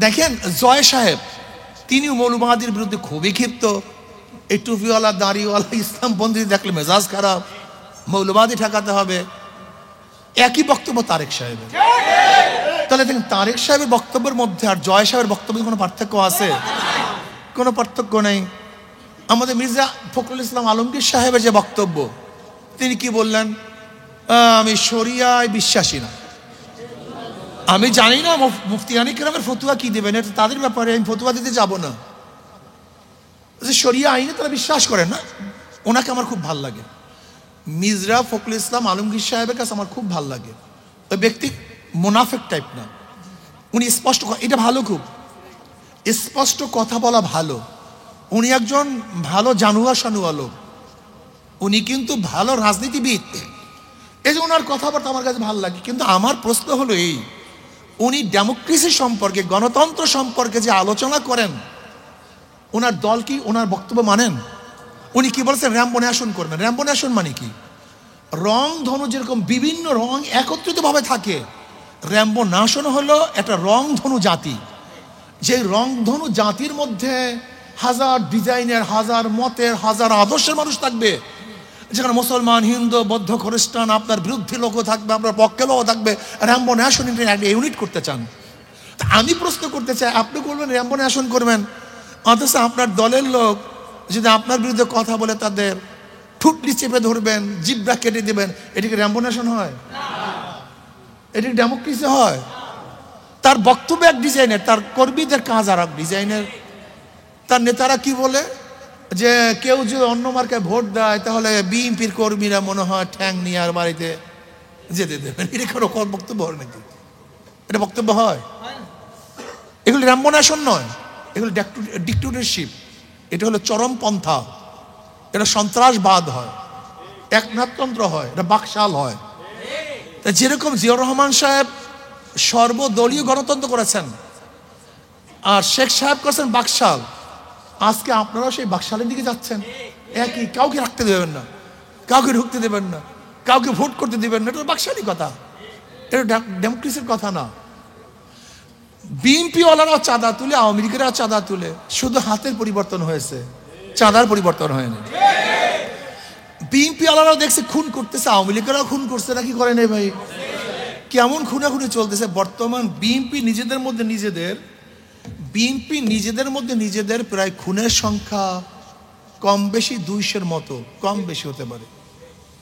দেখেন জয় সাহেব, তিনিও মৌলবাদীর বিরুদ্ধে খুবই ক্ষিপ্ত। এই টুপিওয়ালা দাড়িওয়ালা ইসলামপন্থী দেখলে মেজাজ খারাপ, মৌলবাদী ঠেকাতে হবে। একই বক্তব্য তারেক সাহেবের। তাহলে দেখেন তারেক সাহেবের বক্তব্যের মধ্যে আর জয় সাহেবের বক্তব্যের কোনো পার্থক্য আছে? কোনো পার্থক্য নেই। আমাদের মির্জা ফখরুল ইসলাম আলমগীর সাহেবের যে বক্তব্য, তিনি কি বললেন? আমি শরিয়ায় বিশ্বাসী না। আমি জানি না মুফতি আনিক কেরামের ফতুয়া কি দেবেন, এটা তাদের ব্যাপারে, আমি ফতুয়া দিতে যাব না। শরিয়া আইনে তারা বিশ্বাস করেন না। ওনাকে আমার খুব ভাল লাগে, মির্জা ফখরুল ইসলাম আলমগীর সাহেবের কাছে আমার খুব ভাল লাগে। ওই ব্যক্তি মুনাফিক টাইপ না, উনি স্পষ্ট, এটা ভালো, খুব স্পষ্ট কথা বলা ভালো। উনি একজন ভালো জানুয়া সানুয়া লোক, উনি কিন্তু ভালো রাজনীতিবিদ, এই যে ওনার কথাবার্তা আমার কাছে ভালো লাগে। কিন্তু আমার প্রশ্ন হলো এই, উনি ডেমোক্রেসি সম্পর্কে, গণতন্ত্র সম্পর্কে যে আলোচনা করেন, ওনার দল কি ওনার বক্তব্য মানেন? উনি কি বলছেন? র্যাম্বো ন্যাশন করবেন। র্যাম্বো ন্যাশন মানে কি? রং ধনু যেরকম বিভিন্ন রং একত্রিতভাবে থাকে, র্যাম্বো ন্যাশন হলো একটা রং ধনু জাতি। যে রং ধনু জাতির মধ্যে হাজার ডিজাইনের, হাজার মতের, হাজার আদর্শের মানুষ থাকবে, যেখানে মুসলমান, হিন্দু, বৌদ্ধ, খ্রিস্টান, আপনার বিরুদ্ধে লোকও থাকবে, আপনার পক্ষে লোকও থাকবে। র্যাম্বো ন্যাশন একটা ইউনিট করতে চান। আমি প্রশ্ন করতে চাই, আপনি করবেন র্যাম্বো ন্যাশন করবেন, অথচ আপনার দলের লোক যদি আপনার বিরুদ্ধে কথা বলে তাদের ঠুটলি চেপে ধরবেন, জিব্রা কেটে দেবেন, এটা কি র্যাম্বো ন্যাশন হয়? এটা কি ডেমোক্রেসি হয়? তার বক্তব্য এক ডিজাইনের, তার কর্মীদের কাজ আর এক ডিজাইনের। তার নেতারা কি বলে যে কেউ যদি অন্য মার্কায় ভোট দেয় তাহলে বিএনপির কর্মীরা মনে হয় ঠ্যাং নিয়ে আর বাড়িতে যেতে দেবেন। এটা কোনো বক্তব্য হয় নাকি? এটা বক্তব্য হয়? এগুলো র্যাম্বো ন্যাশন নয়, এগুলো ডিক্টেটরশিপ। এটা হলো চরমপন্থা, এটা সন্ত্রাসবাদ হয়, একনাথতন্ত্র হয়, এটা বাকশাল হয়। তা যেরকম জিয়াউর রহমান সাহেব সর্বদলীয় গণতন্ত্র করেছেন আর শেখ সাহেব করেছেন বাকশাল, আজকে আপনারাও সেই বাকশালের দিকে যাচ্ছেন। একই, কাউকে রাখতে দেবেন না, কাউকে ঢুকতে দেবেন না, কাউকে ভোট করতে দেবেন না। এটা বাকশালী কথা, এটা ডেমোক্রেসির কথা না। বিএনপি ওয়ালারাও চাঁদা তুলে, আওয়ামী লীগেরাও চাঁদা তুলে, শুধু হাতের পরিবর্তন হয়েছে, চাঁদার পরিবর্তন হয়নি। বিএনপি ওয়ালারাও দেখছে খুন করতেছে, আওয়ামী লীগেরাও খুন করছে, নাকি করে নেই ভাই? কেমন খুনাখুনি চলতেছে বর্তমান। বিএনপি নিজেদের মধ্যে নিজেদের প্রায় খুনের সংখ্যা কম বেশি 200-র মতো, কম বেশি হতে পারে।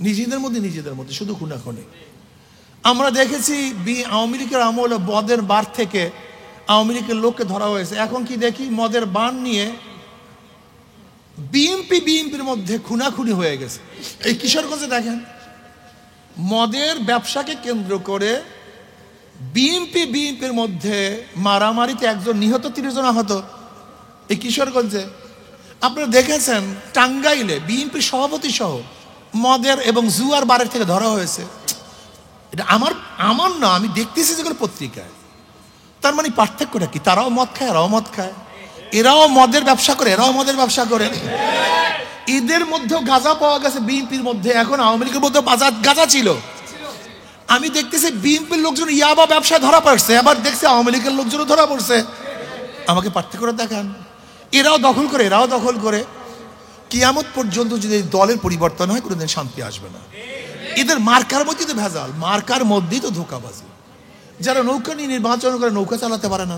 নিজেদের মধ্যে শুধু খুনাখুনি। আমরা দেখেছি আওয়ামী লীগের আমলে মদের বার থেকে আওয়ামী লীগের লোককে ধরা হয়েছে। এখন কি দেখি মদের বান নিয়ে বিএনপির মধ্যে খুনাখুনি হয়ে গেছে। এই কিশোরগঞ্জে দেখেন, মদের ব্যবসাকে কেন্দ্র করে বিএনপির মধ্যে মারামারিতে একজন নিহত, 30 জন আহত। এই কিশোরগঞ্জে আপনারা দেখেছেন, টাঙ্গাইলে বিএনপির সভাপতি সহ মদের এবং জুয়ার বারের থেকে ধরা হয়েছে। এটা আমার না, আমি দেখতেছি যেগুলো পত্রিকায়। তার মানে পার্থক্যটা কি? তারাও মদ খায়, এরাও মদ খায়, এরাও মদের ব্যবসা করে, এরাও মদের ব্যবসা করে। এদের মধ্যেও গাঁজা পাওয়া গেছে বিএনপির মধ্যে, এখন আওয়ামী লীগের মধ্যে গাঁজা ছিল। আমি দেখতেছি বিএনপির লোকজন ইয়াবা ব্যবসায় ধরা পড়ছে, আবার দেখছি আওয়ামী লীগের লোকজনও ধরা পড়ছে। আমাকে পার্থক্য দেখান। এরাও দখল করে, এরাও দখল করে। কিয়ামত পর্যন্ত যদি দলের পরিবর্তন হয়, কোনোদিন শান্তি আসবে না। এদের মার্কার মধ্যেই তো ভেজাল, মার্কার মধ্যেই তো ধোঁকাবাজি। যারা নৌকা নিয়ে নির্বাচন করে নৌকা চালাতে পারে না,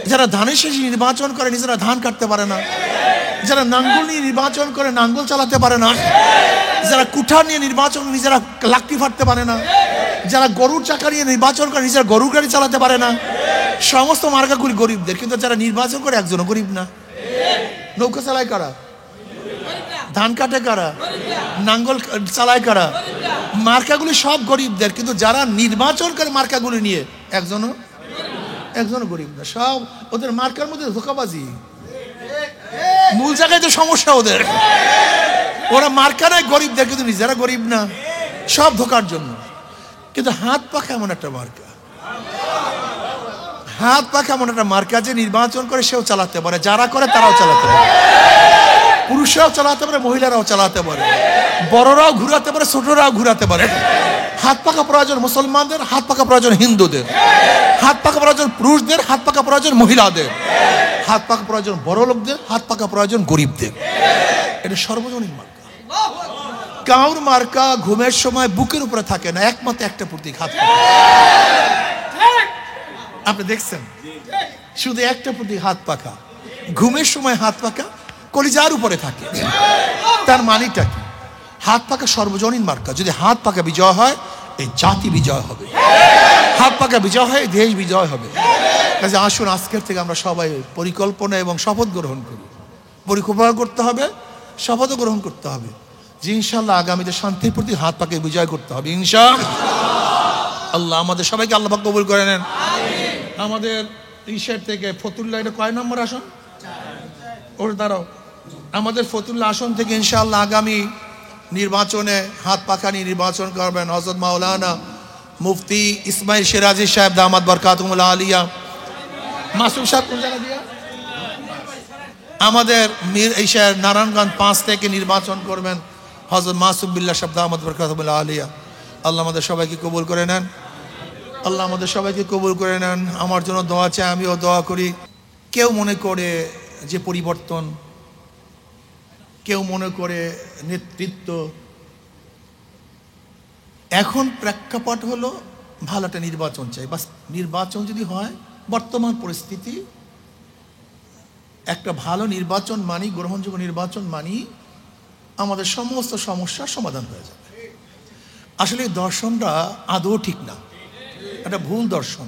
যারা ধানের শেষে নির্বাচন করে নিজেরা ধান কাটতে পারে না, যারা নাঙ্গল নিয়ে নির্বাচন করে নাঙ্গল চালাতে পারে না, যারা কুঠার নিয়ে নির্বাচন নিজেরা লাকড়ি ফাটতে পারে না, যারা গরুর চাকা নিয়ে নির্বাচন করে নিজেরা গরুর গাড়ি চালাতে পারে না, সমস্ত মার্কাগুলি গরিবদের। কিন্তু যারা নির্বাচন করে একজনও গরিব না। নৌকা চালায় কারা? ধান কাটে কারা? নাঙ্গল চালায় কারা? মার্কাগুলি সব গরিবদের। কিন্তু যারা নির্বাচন করে মার্কাগুলি নিয়ে একজনও গরিব না। সব ওদের মার্কার মধ্যে ধোঁকাবাজি। মূল জায়গায় তো সমস্যা ওদের। ওরা মার্কা নাই গরিবদের, কিন্তু নিজেরা গরিব না, সব ধোকার জন্য। কিন্তু হাত পাখা এমন একটা মার্কা, যে নির্বাচন করে সেও চালাতে পারে, যারা করে তারাও চালাতে পারে, পুরুষরাও চালাতে পারে, মহিলারাও চালাতে পারে, বড়রাও ঘুরাতে পারে, ছোটরাও ঘুরাতে পারে। হাত পাকা প্রয়োজন মুসলমানদের, হাত পাকা প্রয়োজন হিন্দুদের, হাত পাকা প্রয়োজন পুরুষদের, হাত পাকা প্রয়োজন মহিলাদের, হাত পাকা প্রয়োজন বড় লোকদের, হাত পাকা প্রয়োজন গরিবদের। এটা সর্বজনীন মার্কা। কাউর মার্কা ঘুমের সময় বুকের উপরে থাকে না, একমাত্র একটা প্রতীক, হাত পাকা। আপনি দেখছেন শুধু একটা প্রতীক, হাত পাকা। ঘুমের সময় হাত পাকা কলিজার উপরে থাকে। তার মানেটা কি? হাত পাকা সর্বজনীন মার্কা। যদি হাত পাকা বিজয় হয়, এই জাতি বিজয় হবে। হাত পাকা বিজয় হয়, দেশ বিজয় হবে। কাজে আসুন আজকের থেকে আমরা সবাই পরিকল্পনা এবং শপথ গ্রহণ করি। পরিকল্পনা করতে হবে, শপথও গ্রহণ করতে হবে যে ইনশাআল্লাহ আগামীতে শান্তির প্রতি হাত পাকে বিজয় করতে হবে ইনশাআল্লাহ। আমাদের সবাইকে আল্লাহ পাক কবুল করে নেন। আমাদের ইশার থেকে ফতুল্লাহ, এটা কয় নম্বর আসন? ওর দাঁড়াও। আমাদের ফতুল্লাহ আসন থেকে ইনশাআল্লাহ আগামী নির্বাচনে হাত পাখা নিয়ে নির্বাচন করবেন হযরত মাওলানা মুফতি ইসমাইল শিরাজি সাহেব দামাত বরকাতুহুল আলিয়া। মাসুম সাহেব কোন জায়গা দিয়া? আমাদের মীর ইশার নারায়ণগঞ্জ 5 থেকে নির্বাচন করবেন হযরত মাসুম বিল্লাহ সাহেব দামাত বরকাতুহুল আলিয়া। আল্লাহ আমাদের সবাইকে কবুল করে নেন। আল্লাহ আমাদের সবাইকে কবুল করে নেন। আমার জন্য দোয়া চাই, আমিও দোয়া করি। কেউ মনে করে যে পরিবর্তন, কেউ মনে করে নেতৃত্ব। এখন প্রেক্ষাপট হলো ভালো একটা নির্বাচন চাই। বাস নির্বাচন যদি হয়, বর্তমান পরিস্থিতি একটা ভালো নির্বাচন মানি, গ্রহণযোগ্য নির্বাচন মানি, আমাদের সমস্ত সমস্যার সমাধান হয়ে যাবে। আসলে এই দর্শনটা আদৌ ঠিক না, একটা ভুল দর্শন,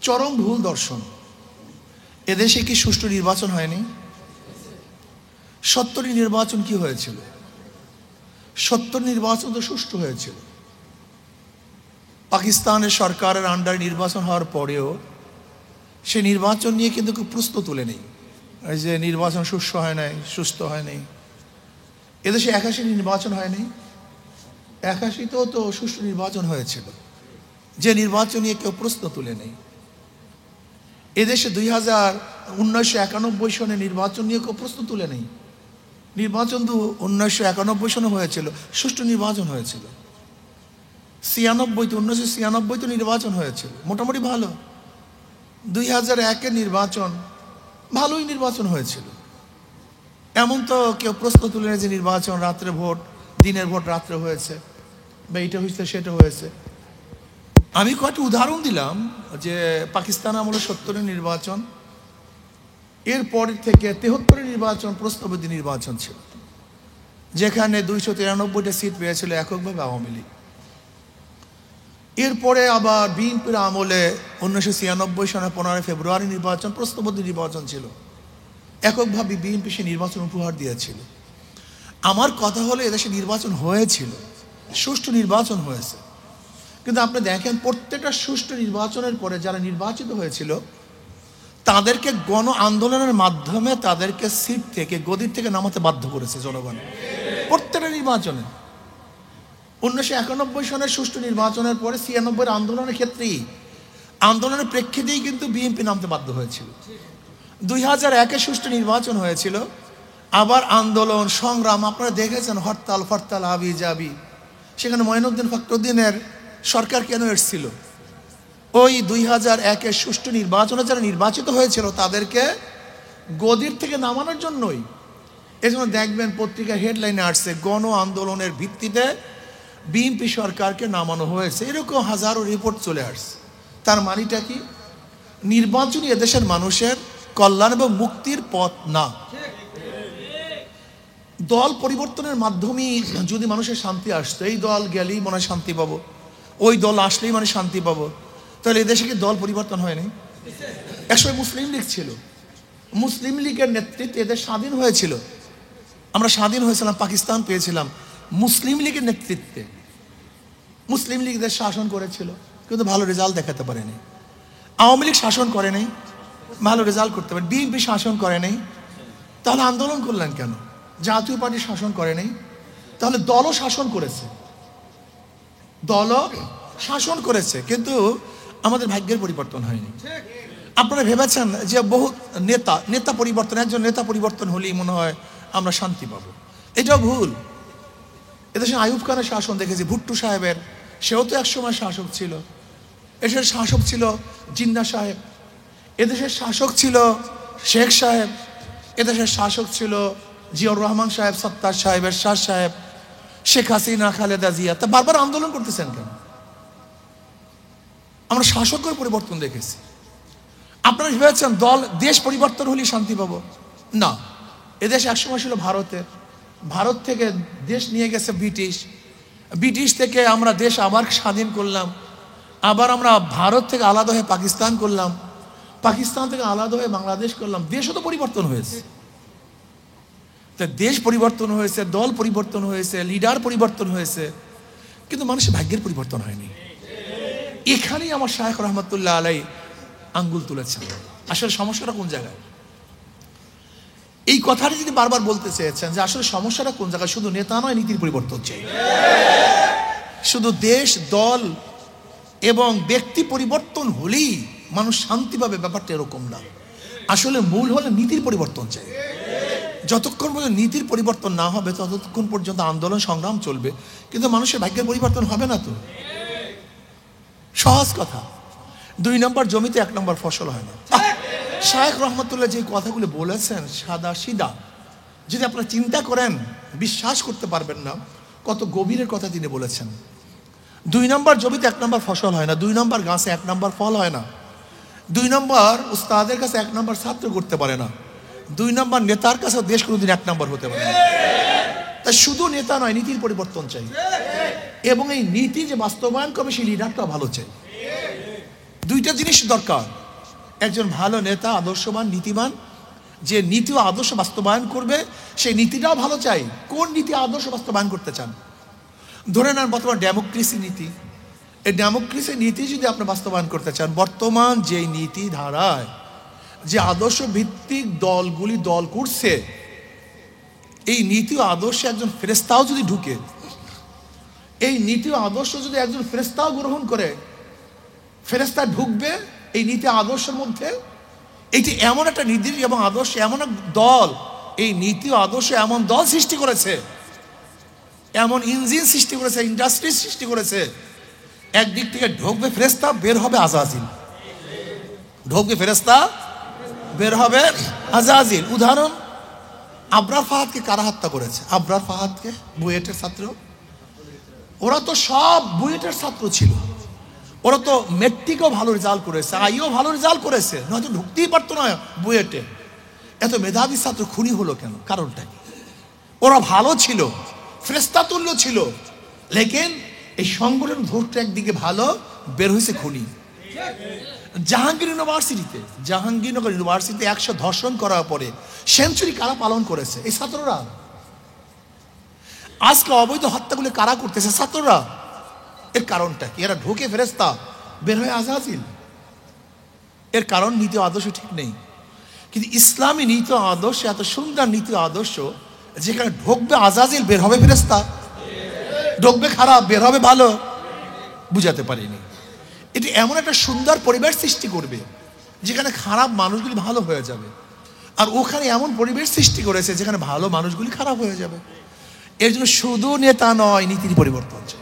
চরম ভুল দর্শন। এদেশে কি সুষ্ঠু নির্বাচন হয়নি? 70 নির্বাচন কি হয়েছিল? 70 নির্বাচন তো সুষ্ঠু হয়েছিল। পাকিস্তানের সরকারের আন্ডারে নির্বাচন হওয়ার পরেও সে নির্বাচন নিয়ে কিন্তু খুব প্রশ্ন তুলে নেই, এই যে নির্বাচন সুষ্ঠু হয় নাই, সুস্থ হয় নাই। এদেশে 81 নির্বাচন হয়নি, 81তেও তো সুষ্ঠু নির্বাচন হয়েছিল, যে নির্বাচন নিয়ে কেউ প্রশ্ন তুলে নেই। এদেশে 1991 সনে নির্বাচন নিয়ে কেউ প্রশ্ন তুলে নেই। নির্বাচন তো 1991 সনে হয়েছিল, সুষ্ঠু নির্বাচন হয়েছিল। 1996 তো নির্বাচন হয়েছিল, মোটামুটি ভালো। 2001-এর নির্বাচন ভালোই নির্বাচন হয়েছিল। এমন তো কেউ প্রশ্ন তুলে নেই যে নির্বাচন রাত্রে ভোট, দিনের ভোট রাত্রে হয়েছে, বা এটা হয়েছে সেটা হয়েছে। আমি কয়েকটি উদাহরণ দিলাম যে পাকিস্তান আমলে 70-এর নির্বাচন, এরপর থেকে 73-এর নির্বাচন প্রশ্নবিদ্ধ নির্বাচন ছিল, যেখানে 293টা সিট পেয়েছিল এককভাবে আওয়ামী লীগ। এরপরে আবার বিএনপির আমলে 1996 সনের 15 ফেব্রুয়ারি নির্বাচন প্রশ্নবিদ্ধ নির্বাচন ছিল, এককভাবে বিএনপি সে নির্বাচন উপহার দিয়েছিল। আমার কথা হলো এদেশে নির্বাচন হয়েছিল, সুষ্ঠু নির্বাচন হয়েছে, কিন্তু আপনি দেখেন প্রত্যেকটা সুষ্ঠু নির্বাচনের পরে যারা নির্বাচিত হয়েছিল তাদেরকে গণ আন্দোলনের মাধ্যমে তাদেরকে সিট থেকে, গদির থেকে নামাতে বাধ্য করেছে জনগণ। প্রত্যেকটা নির্বাচনে 1991 সনের সুষ্ঠু নির্বাচনের পরে 96-এর আন্দোলনের ক্ষেত্রেই, আন্দোলনের প্রেক্ষিতেই কিন্তু বিএনপি নামতে বাধ্য হয়েছিল। 2001-এ সুষ্ঠু নির্বাচন হয়েছিল, আবার আন্দোলন সংগ্রাম আপনারা দেখেছেন, হরতাল ফরতাল হাবি জাবি। সেখানে মঈনুদ্দিন ফখরুদ্দিনের সরকার কেন এসেছিল? ওই 2001-এর সুষ্ঠু নির্বাচনে যারা নির্বাচিত হয়েছিল তাদেরকে গদির থেকে নামানোর জন্যই। এজন্য দেখবেন পত্রিকা হেডলাইনে আসছে গণ আন্দোলনের ভিত্তিতে বিএনপি সরকারকে নামানো হয়েছে, এরকম হাজারো রিপোর্ট চলে আসছে। তার মানেটা কি? নির্বাচনই এদেশের মানুষের কল্যাণ এবং মুক্তির পথ না। দল পরিবর্তনের মাধ্যমেই যদি মানুষের শান্তি আসতো, এই দল গেলেই মনে হয় শান্তি পাবো, ওই দল আসলেই মানে শান্তি পাবো, তাহলে এদেশে কি দল পরিবর্তন হয়নি? একসময় মুসলিম লীগ ছিল, মুসলিম লীগের নেতৃত্বে এদের স্বাধীন হয়েছিল। আমরা স্বাধীন হয়েছিলাম, পাকিস্তান পেয়েছিলাম মুসলিম লীগের নেতৃত্বে। মুসলিম লীগ দেশ শাসন করেছিল, কিন্তু ভালো রেজাল্ট দেখাতে পারেনি। আওয়ামী লীগ শাসন করে নাই, ভালো রেজাল্ট করতে পারে। বিএনপি শাসন করে নাই, তাহলে আন্দোলন করলেন কেন? জাতীয় পার্টি শাসন করে নাই, তাহলে দলও শাসন করেছে, দলও শাসন করেছে, কিন্তু আমাদের ভাগ্যের পরিবর্তন হয়নি। আপনারা ভেবেছেন যে বহু নেতা পরিবর্তন, একজন নেতা পরিবর্তন হলেই মনে হয় আমরা শান্তি পাবো, এটাও ভুল। এদেশে আইয়ুব খানের শাসন দেখেছি, ভুট্টো সাহেবের, সেও তো একসময় শাসক ছিল। এদেশের শাসক ছিল জিন্না সাহেব, এদেশের শাসক ছিল শেখ সাহেব, এদেশের শাসক ছিল জিয়াউর রহমান সাহেব, সত্তার সাহেব, এরশাদ সাহেব, শেখ হাসিনা, খালেদা জিয়া। তা বারবার আন্দোলন করতেছেন কেন? আমরা শাসকের পরিবর্তন দেখেছি। আপনারা ভেবেছেন দল দেশ পরিবর্তন হলেই শান্তি পাবো? না, এদেশ একসময় ছিল ভারতের, ভারত থেকে দেশ নিয়ে গেছে ব্রিটিশ, ব্রিটিশ থেকে আমরা দেশ আবার স্বাধীন করলাম, আবার আমরা ভারত থেকে আলাদা হয়ে পাকিস্তান করলাম, পাকিস্তান থেকে আলাদা হয়ে বাংলাদেশ করলাম। দেশও তো পরিবর্তন হয়েছে। তা দেশ পরিবর্তন হয়েছে, দল পরিবর্তন হয়েছে, লিডার পরিবর্তন হয়েছে, কিন্তু মানুষের ভাগ্যের পরিবর্তন হয়নি। এখানেই আমার শায়েখ রহমতুল্লাহ আলাই আঙ্গুল তুলেছেন। আসলে সমস্যাটা কোন জায়গায়? এই কথাটি যদি বারবার বলতে চেয়েছেন যে আসলে সমস্যাটা কোন জায়গায়, শুধু নেতা নয়, নীতির পরিবর্তন চাই। শুধু দেশ, দল এবং ব্যক্তি পরিবর্তন হলেই মানুষ শান্তি পাবে, ব্যাপারটা এরকম না। আসলে মূল হলে নীতির পরিবর্তন চাই। যতক্ষণ পর্যন্ত নীতির পরিবর্তন না হবে ততক্ষণ পর্যন্ত আন্দোলন সংগ্রাম চলবে, কিন্তু মানুষের ভাগ্যের পরিবর্তন হবে না। তো সহজ কথা, 2 নম্বর জমিতে 1 নম্বর ফসল হয় না। শায়েখ রহমতুল্লাহ যে কথাগুলো বলেছেন সাদা সিধা, যদি আপনারা চিন্তা করেন বিশ্বাস করতে পারবেন না কত গভীরের কথা তিনি বলেছেন। 2 নম্বর জমিতে 1 নম্বর ফসল হয় না, 2 নম্বর গাছে 1 নম্বর ফল হয় না, 2 নম্বর উস্তাদের কাছে 1 নম্বর ছাত্র করতে পারে না, 2 নম্বর নেতার কাছে দেশ কোনোদিন 1 নম্বর হতে পারে না। তাই শুধু নেতা নয়, নীতির পরিবর্তন চাই, এবং এই নীতি যে বাস্তবায়ন করবে সেই লিডারটা ভালো চাই। 2টা জিনিস দরকার। একজন ভালো নেতা, আদর্শবান, নীতিবান, যে নীতি ও আদর্শ বাস্তবায়ন করবে সেই নীতিটাও ভালো চাই। কোন নীতি আদর্শ বাস্তবায়ন করতে চান? ধরে নেন বর্তমান ডেমোক্রেসি নীতি, এই ডেমোক্রেসি নীতি যদি আপনি বাস্তবায়ন করতে চান, বর্তমান যে নীতি ধারায় যে আদর্শ ভিত্তিক দলগুলি দল করছে, এই নীতি ও আদর্শে একজন ফেরেশতাও যদি ঢুকে, এই নীতি ও আদর্শ যদি একজন ফেরেশতাও গ্রহণ করে, ফেরেশতা ঢুকবে এই নীতি আদর্শের মধ্যে। এটি এমন একটা নীতি এবং আদর্শ, এমন এক দল, এই নীতি ও আদর্শ এমন দল সৃষ্টি করেছে, এমন ইঞ্জিন সৃষ্টি করেছে, ইন্ডাস্ট্রি সৃষ্টি করেছে, একদিক থেকে ঢুকবে ফেরেশতা, বের হবে আজাজিল। ঢুকবে ফেরেশতা, বের হবে আজাজিল। উদাহরণ, আবরার ফাহাদকে কারা হত্যা করেছে? আবরার ফাহাদকে, বুয়েটের ছাত্র। ওরা তো সব বুয়েটের ছাত্র ছিল, ওরা তো মেট্রিকও ভালো রেজাল্ট করেছে, আইও ভালো রেজাল্ট করেছে, নয়তো ঢুকতেই পারতো না বুয়েটে। এত মেধাবী ছাত্র খুনি হলো কেন? কারণটা কি? ওরা ভালো ছিল, ফেরেশতা তুল্য ছিল, লেকিন এই সংগঠন ধরতে একদিকে ভালো, বের হয়েছে খুনি। জাহাঙ্গীরনগর ইউনিভার্সিটিতে 100 ধর্ষণ করার পরে সেঞ্চুরি কারা পালন করেছে? এই ছাত্ররা। আজকে অবৈধ হত্যাগুলি কারা করতেছে? ছাত্ররা। এর কারণটা কি? এরা ঢোকে ফেরেশতা, বের হয়ে আজাজিল। এর কারণ নীতি আদর্শ ঠিক নেই। কিন্তু ইসলামী নীতি আদর্শ এত সুন্দর নীতি আদর্শ, যেখানে ঢোকবে আজাজিল, বের হবে ফেরেশতা। ঢোকবে খারাপ, বের হবে ভালো। বুঝাতে পারিনি। এটি এমন একটা সুন্দর পরিবেশ সৃষ্টি করবে যেখানে খারাপ মানুষগুলি ভালো হয়ে যাবে, আর ওখানে এমন পরিবেশ সৃষ্টি করেছে যেখানে ভালো মানুষগুলি খারাপ হয়ে যাবে। এর জন্য শুধু নেতা নয়, নীতির পরিবর্তন চাই।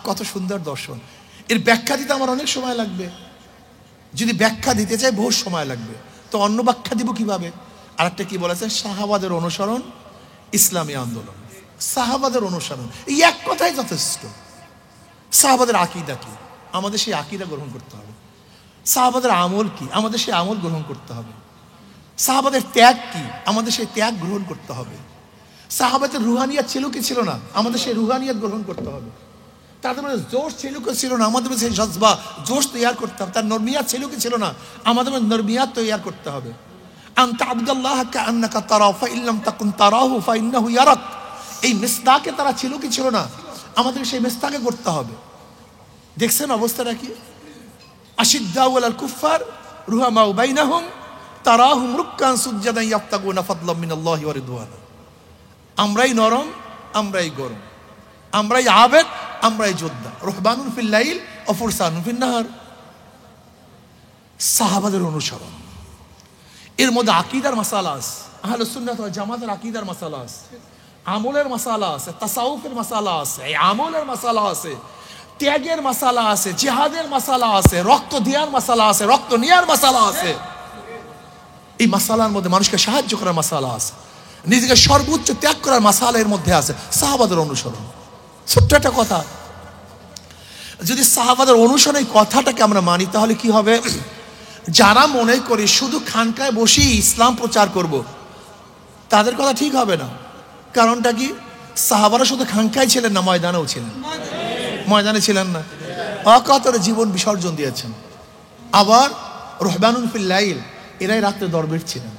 কত সুন্দর দর্শন! এর ব্যাখ্যা দিতে আমার অনেক সময় লাগবে। যদি ব্যাখ্যা দিতে চাই বহু সময় লাগবে, তো অন্য ব্যাখ্যা দিব কিভাবে? আরেকটা কি বলেছে? সাহাবাদের অনুসরণ ইসলামী আন্দোলন। সাহাবাদের অনুসরণ, এই এক কথাই যথেষ্ট। সাহাবাদের আকীদা কি? আমাদের সেই আকীদা গ্রহণ করতে হবে। সাহাবাদের আমল কি? আমাদের সেই আমল গ্রহণ করতে হবে। সাহাবাদের ত্যাগ কি? আমাদের সেই ত্যাগ গ্রহণ করতে হবে। সাহাবাদের রুহানিয়াত ছিল কি ছিল না? আমাদের সেই রুহানিয়াত গ্রহণ করতে হবে। তাদের মধ্যে জোশ ছিল কি ছিল না? আমাদের মধ্যে সেই জজবা, জোশ তৈরি করতে হবে। তার নরমিয়াত ছিল কি ছিল না? আমাদের মধ্যে নরমিয়াত তৈরি করতে হবে। আনতা আবুদাল্লাহ কাআন্নাকা তারাহু ফা ইল্লাম তাকুন তারাহু ফা ইন্নাহু ইয়ারাক, এই মিসদাকে তারা ছিল কি ছিল না? আমাদের সেই মিসদাকে করতে হবে। দেখছেন অবস্থাটা কি? আশিদ্দাউ আলাল কুফার রুহামাউ বাইনাহুম তারাহুম রুক্কান সুজ্জাদান ইয়াফতাগুনা ফাদলাম মিনাল্লাহি ওয়া রিদওয়ানা। আমরাই নরম, আমরাই গরম, আমরাই আবেদ, আমরাই যোদ্ধা। রহবানুন ফিল লাইল ওয়া ফুরসানুন ফিন নাহার। সাহাবাদের অনুসরণ, এর মধ্যে আকীদার মাসালা আছে। আহলুস সুন্নাহ ওয়াল জামাতের আকীদার মাসালা আছে। আমলের মাসালা আছে, তাসাউফের মাসালা আছে, এই আমলের মাসালা আছে, ত্যাগের মাসালা আছে, জিহাদের মাসালা আছে, রক্ত দেওয়ার মাসালা আছে, রক্ত নেওয়ার মাসালা আছে। এই মাসালার মধ্যে মানুষকে সাহায্য করার মাসালা আছে, নিজেকে সর্বোচ্চ ত্যাগ করার মাসালা এর মধ্যে আছে। সাহাবাদের অনুসরণ, ছোট্ট একটা কথা, যদি সাহাবাদের অনুসরণ এই কথাটাকে আমরা মানি তাহলে কি হবে? যারা মনে করি শুধু খানকায় বসেই ইসলাম প্রচার করব, তাদের কথা ঠিক হবে না। কারণটা কি? সাহাবারা শুধু খানকায় ছিলেন না, ময়দানেও ছিলেন। ময়দানে ছিলেন না, অকাতরে জীবন বিসর্জন দিয়েছেন। আবার রহবানুন ফিল লাইল, এরাই রাত্রে দরবেশ ছিলেন।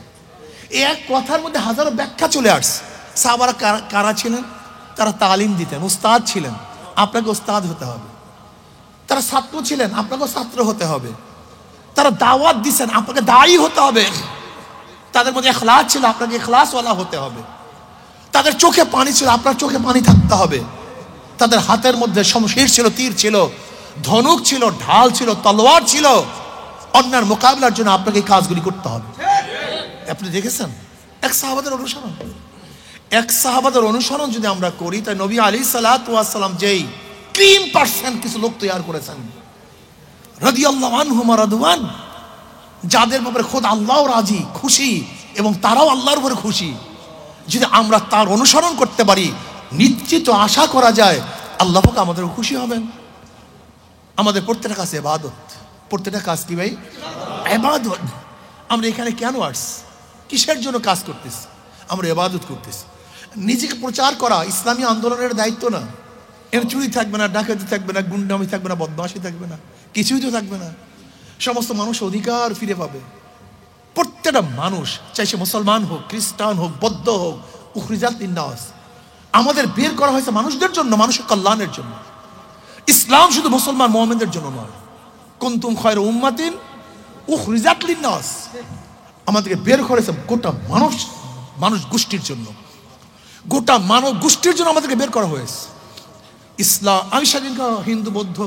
এক কথার মধ্যে হাজারো ব্যাখ্যা চলে আসছে। সাহাবারা কারা ছিলেন? তারা তালিম দিতেন, উস্তাদ ছিলেন। আপনাকে উস্তাদ হতে হবে। তারা ছাত্র ছিলেন, আপনাকেও ছাত্র হতে হবে। তারা দাওয়াত দিচ্ছেন, আপনাকে দায়ী হতে হবে। তাদের মধ্যে ইখলাস ছিল, আপনাকে ইখলাসওয়ালা হতে হবে। তাদের চোখে পানি ছিল, আপনার চোখে পানি থাকতে হবে। তাদের হাতের মধ্যে শমশির ছিল, তীর ছিল, ধনুক ছিল, ঢাল ছিল, তলোয়ার ছিল। অন্যার মোকাবিলার জন্য আপনাকে এই কাজগুলি করতে হবে। আপনি দেখেছেন এক সাহাবাদের অনুসরণ, এক সাহাবাদের অনুসরণ যদি আমরা করি, তাই নবী আলাইহিসসালাতু ওয়াস সালাম যেই ক্রিম পার্সেন্ট কিছু লোক তৈরি করেছেন, রাদিয়াল্লাহু আনহুম ওয়া রাদওয়ান, যাদের ব্যাপারে খোদ আল্লাহ রাজি, খুশি, এবং তারাও আল্লাহর উপরে খুশি। যদি আমরা তার অনুসরণ করতে পারি, নিশ্চিত আশা করা যায় আল্লাহ পাক আমাদের খুশি হবেন। আমাদের প্রত্যেকটা কাজ ইবাদত, প্রত্যেকটা কাজ কি ভাই? ইবাদত। আমরা এখানে কেন আসছি? কিসের জন্য কাজ করতেছি? আমরা ইবাদত করতেছি। নিজেকে প্রচার করা ইসলামী আন্দোলনের দায়িত্ব না। এর চুরি থাকবে না, ডাকাতি থাকবে না, গুন্ডামি থাকবে না, বদমাশি থাকবে না, কিছুই তো থাকবে না। সমস্ত মানুষ অধিকার ফিরে পাবে। প্রত্যেকটা মানুষ, চাই সে মুসলমান হোক, খ্রিস্টান হোক, বৌদ্ধ হোক, উখরিজাত লিন্নাস, আমাদের বের করা হয়েছে মানুষদের জন্য, মানুষের কল্যাণের জন্য। ইসলাম শুধু মুসলমান মুমিনদের জন্য নয়। কুনতুম খায়রা উম্মাতিন উখরিজাত লিন্নাস, আমাদেরকে বের করেছে গোটা মানুষ গোষ্ঠীর জন্য, গোটা মানব গোষ্ঠীর জন্য আমাদেরকে বের করা হয়েছে। ইসলাম, আমি সেদিন হিন্দু বৌদ্ধ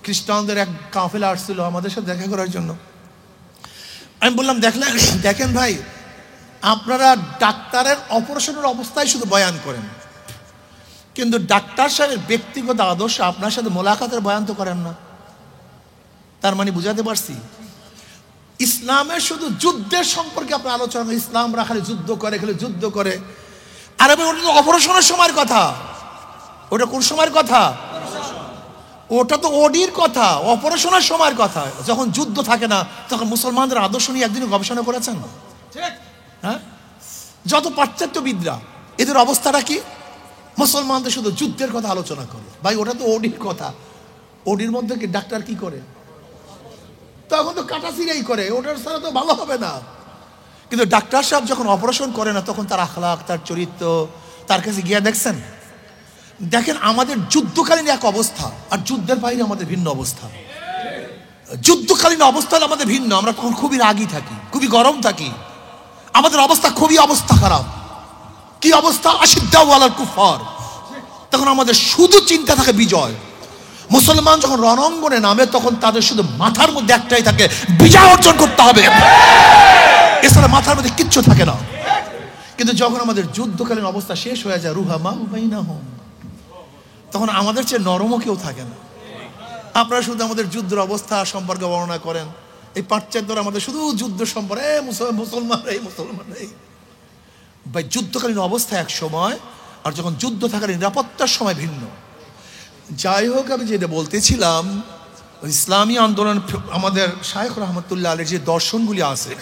খ্রিস্টানদের এক কাফেলা আসছিল আমাদের সাথে দেখা করার জন্য। আমি বললাম, দেখেন ভাই, আপনারা ডাক্তারের অপারেশনের অবস্থায় শুধু বয়ান করেন, কিন্তু ডাক্তার সাহেবের ব্যক্তিগত আদর্শ আপনার সাথে মোলাকাতের বয়ান তো করেন না। তার মানে বুঝাতে পারছি, ইসলামের শুধু যুদ্ধের সম্পর্কে আপনার আলোচনা করেন। ইসলামরা খালি যুদ্ধ করে, খালি যুদ্ধ করে। আর আমি ওটা তো অপারেশনের সময়ের কথা। ওটা কোন সময়ের কথা? ওটা তো ওডির কথা, অপারেশনের সময়ের কথা। যখন যুদ্ধ থাকে না, তখন মুসলমানদের আদর্শ নিয়ে একদিনও গবেষণা করেছেন? হ্যাঁ, যত পাশ্চাত্যবিদরা, এদের অবস্থাটা কি? মুসলমানদের শুধু যুদ্ধের কথা আলোচনা করে। ভাই, ওটা তো ওডির কথা। ওডির মধ্যে কি ডাক্তার কি করে? তখন তো কাটাছিড়াই করে, ওটার ছাড়া তো ভালো হবে না। কিন্তু ডাক্তার সাহেব যখন অপারেশন করে না, তখন তার আখলাক, তার চরিত্র, তার কাছে গিয়ে দেখছেন। দেখেন, আমাদের যুদ্ধকালীন এক অবস্থা, আর যুদ্ধের বাইরে আমাদের ভিন্ন অবস্থা। যুদ্ধকালীন অবস্থা আমাদের ভিন্ন। আমরা তখন খুবই রাগী থাকি, খুবই গরম থাকি, আমাদের অবস্থা খুবই খারাপ। কি অবস্থা? আশিদ্দাউ আলাল কুফার। তখন আমাদের শুধু চিন্তা থাকে বিজয়। মুসলমান যখন রণাঙ্গনে নামে, তখন তাদের শুধু মাথার মধ্যে একটাই থাকে, বিজয় অর্জন করতে হবে, এছাড়া মাথার মধ্যে কিচ্ছু থাকে না। কিন্তু যখন আমাদের যুদ্ধকালীন অবস্থা শেষ হয়ে যায়, রুহামা বাইনাহুম, তখন আমাদের চেয়ে নরমও কেউ থাকে না। আপনারা শুধু আমাদের যুদ্ধের অবস্থা সম্পর্কে বর্ণনা করেন। এই পাশ্চাত্যরা আমাদের শুধু যুদ্ধ সম্পর্কে, মুসলমান এই ভাই, যুদ্ধকালীন অবস্থা এক সময়, আর যখন যুদ্ধ থাকার নিরাপত্তার সময় ভিন্ন। যাই হোক, আমি যেটা বলতেছিলাম, ইসলামী আন্দোলন, আমাদের শায়খ রহমতুল্লাহ আলাইহির যে দর্শনগুলি আছে,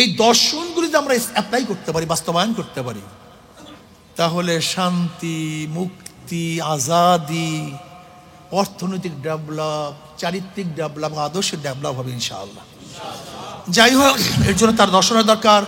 এই দর্শনগুলিতে আমরা অ্যাপ্লাই করতে পারি, বাস্তবায়ন করতে পারি, তাহলে শান্তি, মুক্তি, আজাদি, অর্থনৈতিক ডেভেলপ, চারিত্রিক ডেভেলপ, আদর্শের ডেভেলপ হবে ইনশাআল্লাহ। যাই হোক, এর জন্য তার দর্শনের দরকার।